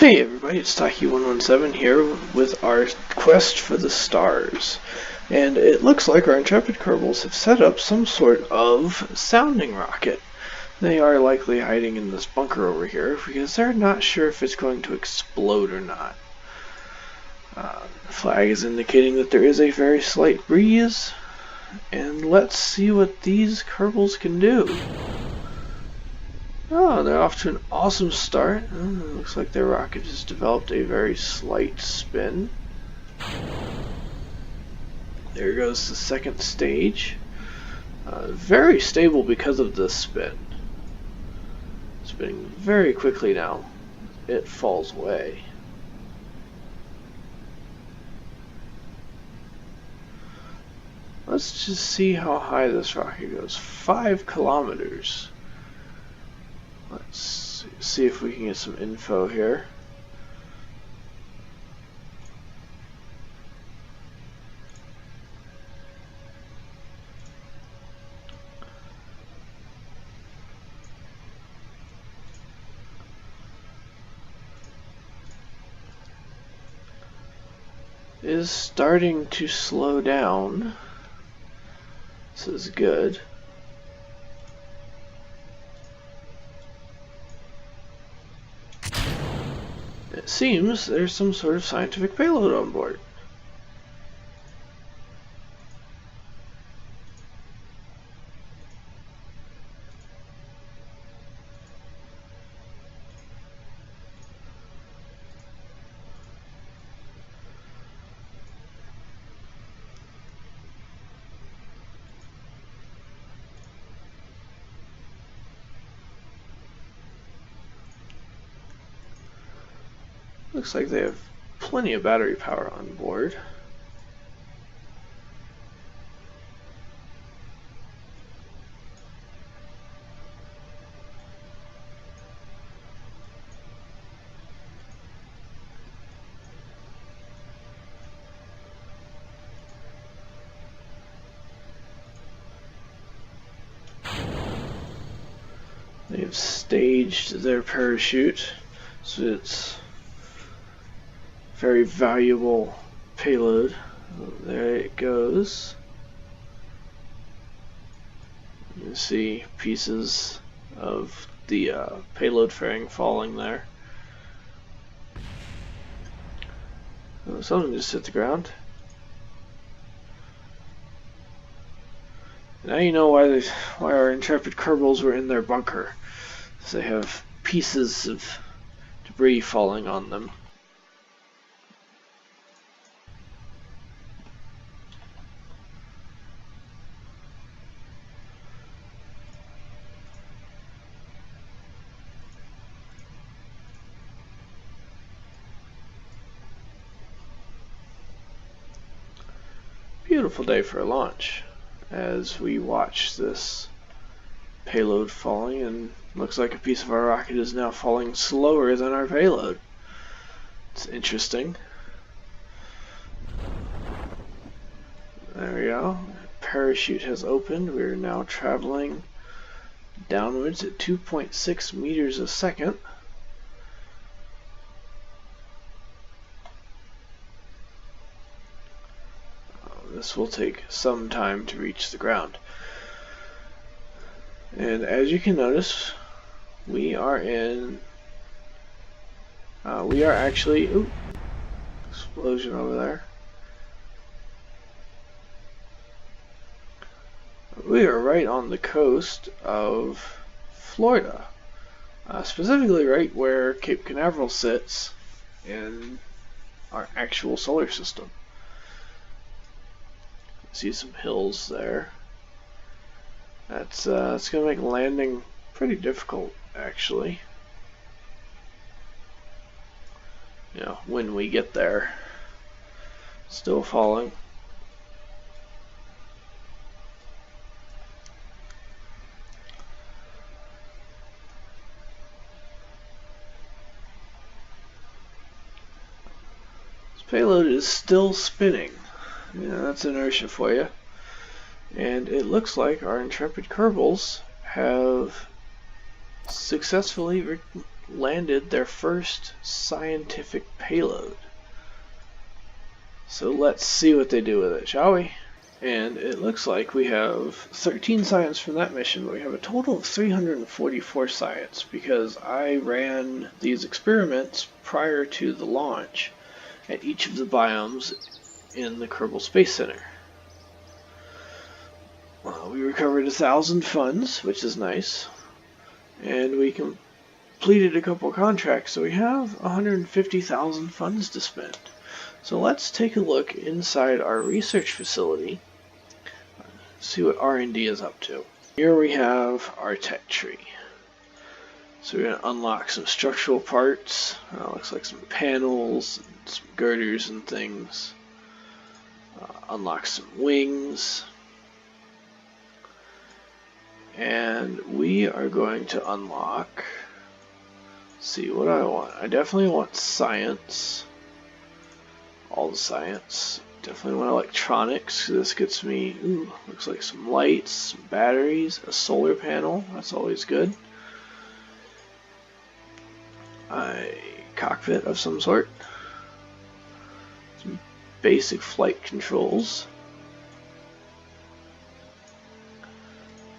Hey everybody, it's Taki117 here with our quest for the stars. And it looks like our intrepid Kerbals have set up some sort of sounding rocket. They are likely hiding in this bunker over here because they're not sure if it's going to explode or not. The flag is indicating that there is a very slight breeze. And let's see what these Kerbals can do. Oh, they're off to an awesome start. Looks like their rocket has developed a very slight spin. There goes the second stage. Very stable because of this spin. Spinning very quickly now. It falls away. Let's just see how high this rocket goes. 5 kilometers. Let's see if we can get some info here. It is starting to slow down. This is good. It seems there's some sort of scientific payload on board. Looks like they have plenty of battery power on board. They have staged their parachute, so it's very valuable payload. There it goes. You can see pieces of the payload fairing falling there. Oh, something just hit the ground. Now you know why our intrepid Kerbals were in their bunker. They have pieces of debris falling on them. Beautiful day for a launch as we watch this payload falling, and looks like a piece of our rocket is now falling slower than our payload. It's interesting. There we go. Parachute has opened. We're now traveling downwards at 2.6 meters a second. This will take some time to reach the ground. And as you can notice, we are actually, ooh, explosion over there. We are right on the coast of Florida, specifically right where Cape Canaveral sits in our actual solar system. See some hills there. That's it's gonna make landing pretty difficult, actually. You know, when we get there. Still falling. This payload is still spinning. Yeah, that's inertia for you. And it looks like our intrepid Kerbals have successfully landed their first scientific payload. So let's see what they do with it, shall we? And it looks like we have 13 science from that mission, but we have a total of 344 science because I ran these experiments prior to the launch at each of the biomes in the Kerbal Space Center. We recovered 1,000 funds, which is nice, and we completed a couple contracts, so we have 150,000 funds to spend. So let's take a look inside our research facility, see what R&D is up to. Here we have our tech tree. So we're going to unlock some structural parts, looks like some panels, and some girders and things. Unlock some wings. And we are going to unlock, let's see what I want. I definitely want science. All the science. Definitely want electronics. This gets me, looks like some lights, some batteries, a solar panel. That's always good. A cockpit of some sort. Some basic flight controls.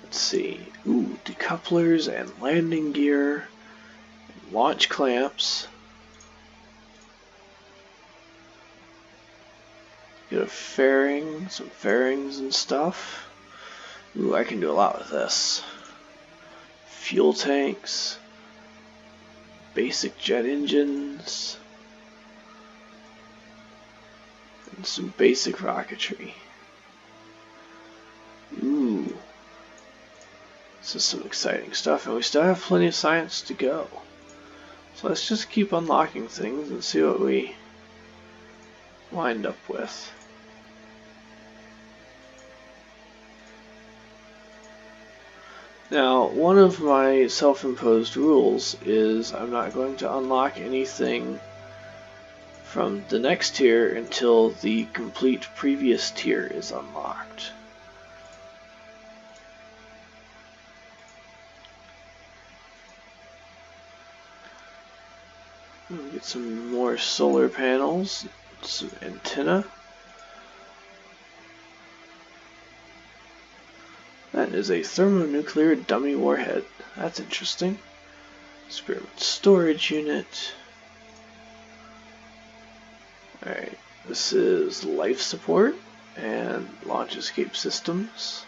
Let's see. Decouplers and landing gear, and launch clamps. Get a fairing, some fairings and stuff. I can do a lot with this. Fuel tanks, basic jet engines, and some basic rocketry. This is some exciting stuff, and we still have plenty of science to go. So let's just keep unlocking things and see what we wind up with. Now, one of my self-imposed rules is I'm not going to unlock anything from the next tier until the complete previous tier is unlocked. We'll get some more solar panels, some antenna. That is a thermonuclear dummy warhead. That's interesting. Experiment storage unit. Alright, this is life support and launch escape systems.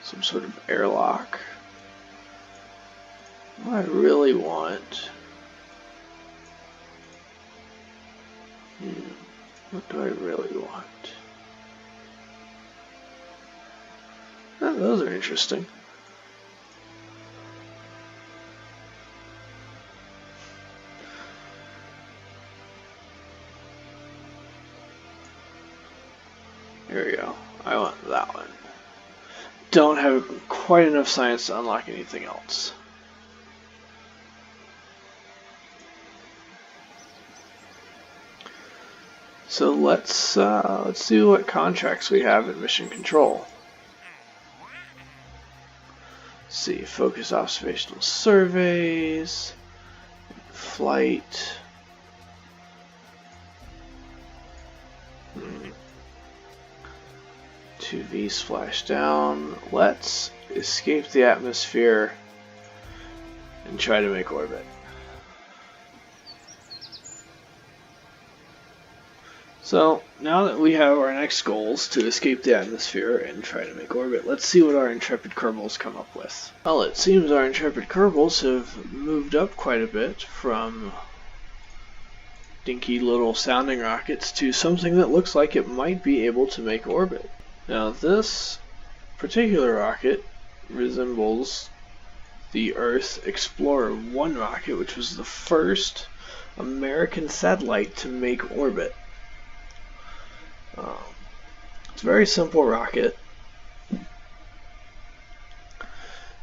Some sort of airlock. What I really want. What do I really want? Oh, those are interesting. Here we go. I want that one. Don't have quite enough science to unlock anything else. So let's see what contracts we have in mission control. Let's see, focus observational surveys, flight. 2V splashdown. Let's escape the atmosphere and try to make orbit. So now that we have our next goals to escape the atmosphere and try to make orbit, let's see what our intrepid Kerbals come up with. Well, it seems our intrepid Kerbals have moved up quite a bit from dinky little sounding rockets to something that looks like it might be able to make orbit. Now this particular rocket resembles the Earth Explorer 1 rocket, which was the first American satellite to make orbit. It's a very simple rocket,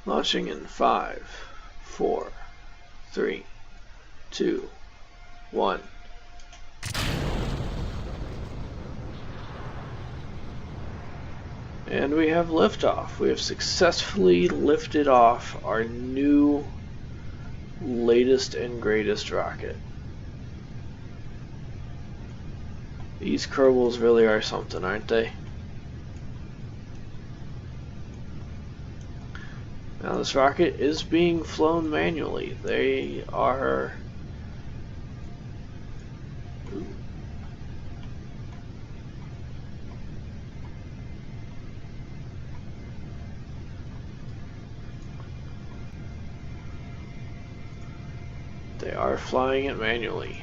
launching in 5, 4, 3, 2, 1. And we have liftoff. We have successfully lifted off our new latest and greatest rocket. These Kerbals really are something, aren't they? Now this rocket is being flown manually. They are... Ooh. They are flying it manually.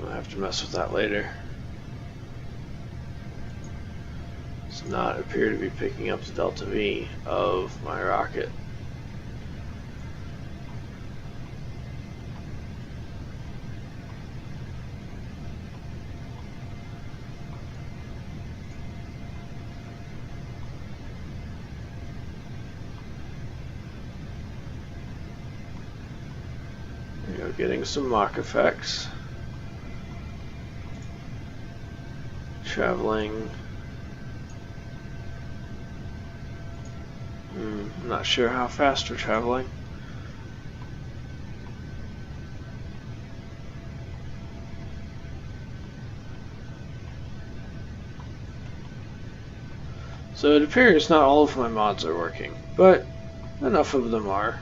I'll have to mess with that later. Does not appear to be picking up the delta V of my rocket. There you go, getting some Mach effects. Traveling. I'm not sure how fast we're traveling. So it appears not all of my mods are working, but enough of them are.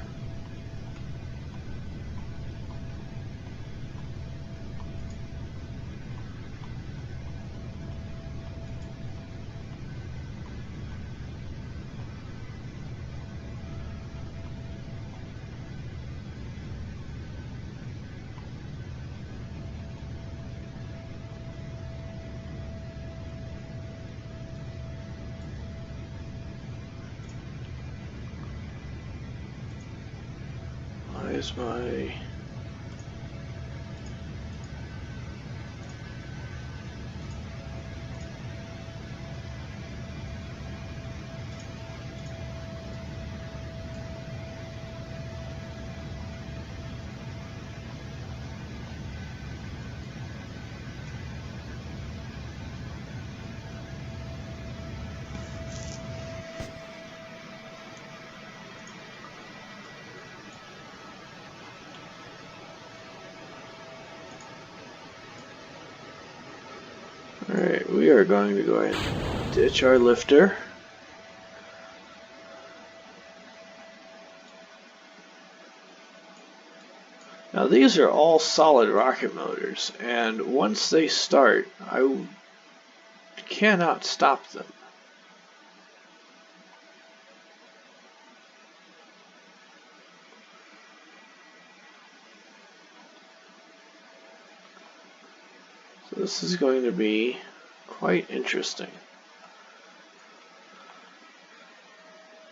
Is my Alright, we are going to go ahead and ditch our lifter. Now these are all solid rocket motors, and once they start, I cannot stop them. So this is going to be quite interesting.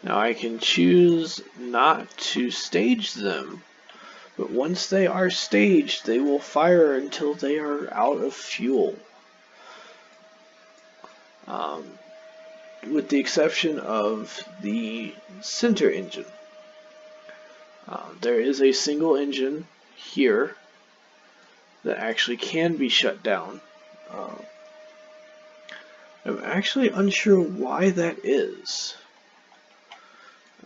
Now I can choose not to stage them, but once they are staged, they will fire until they are out of fuel. With the exception of the center engine. There is a single engine here that actually can be shut down. I'm actually unsure why that is.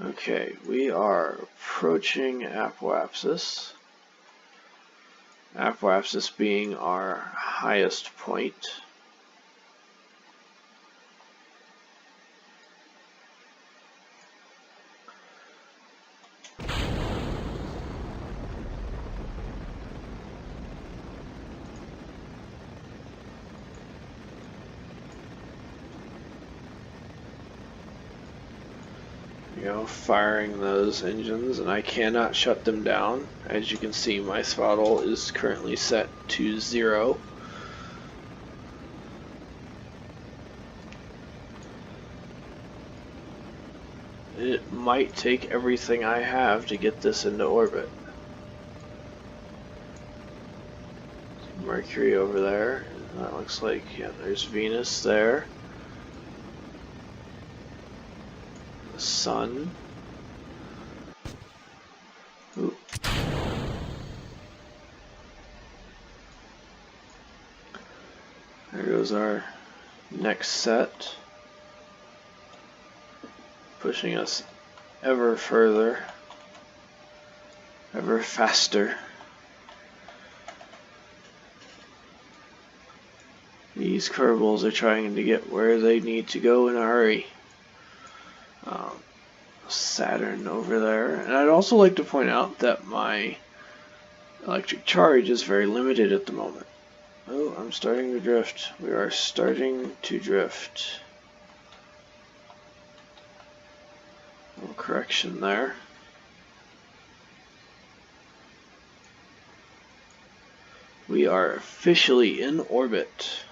Okay, we are approaching apoapsis. Apoapsis being our highest point. Firing those engines, and I cannot shut them down. As you can see, my throttle is currently set to 0. It might take everything I have to get this into orbit. Mercury over there. That looks like, yeah, there's Venus there. The Sun. Ooh. There goes our next set. Pushing us ever further, ever faster. These Kerbals are trying to get where they need to go in a hurry. Saturn over there. And I'd also like to point out that my electric charge is very limited at the moment. Oh, I'm starting to drift. We are starting to drift. A little correction there. We are officially in orbit.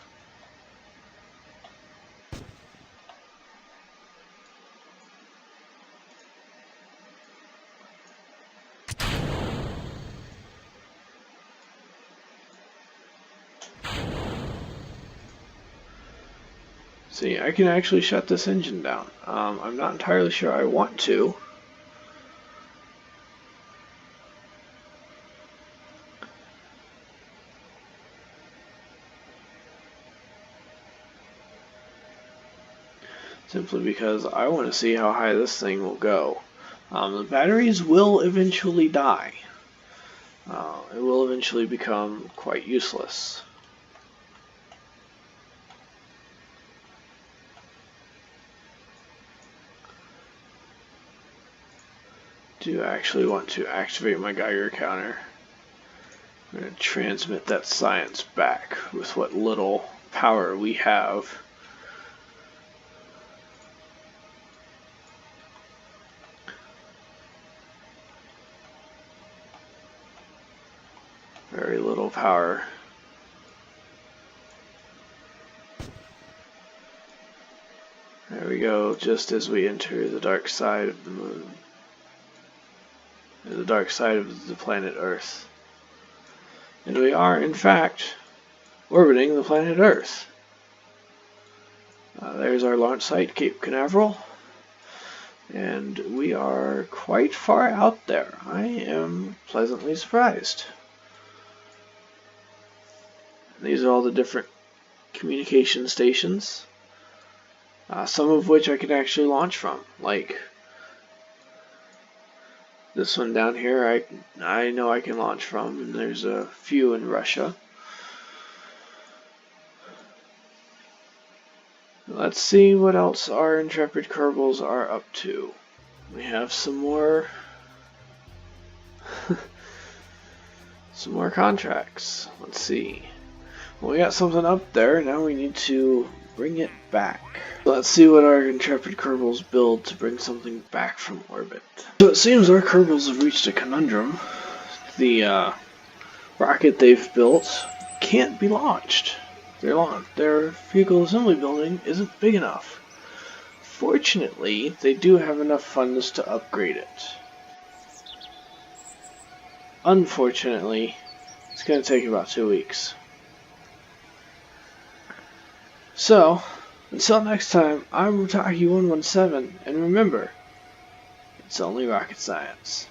See, I can actually shut this engine down. I'm not entirely sure I want to. Simply because I want to see how high this thing will go. The batteries will eventually die. It will eventually become quite useless. Do actually want to activate my Geiger counter. I'm going to transmit that science back with what little power we have. Very little power. There we go, just as we enter the dark side of the moon. The dark side of the planet Earth. And we are, in fact, orbiting the planet Earth. There's our launch site, Cape Canaveral. And we are quite far out there. I am pleasantly surprised. These are all the different communication stations. Some of which I can actually launch from. Like this one down here, I know I can launch from, and there's a few in Russia. Let's see what else our Intrepid Kerbals are up to. We have some more some more contracts. Let's see. Well, we got something up there, now we need to bring it back. Let's see what our Intrepid Kerbals build to bring something back from orbit. So it seems our Kerbals have reached a conundrum. The rocket they've built can't be launched. Their vehicle assembly building isn't big enough. Fortunately, they do have enough funds to upgrade it. Unfortunately, it's going to take about 2 weeks. So, until next time, I'm Mutaki117, and remember, it's only rocket science.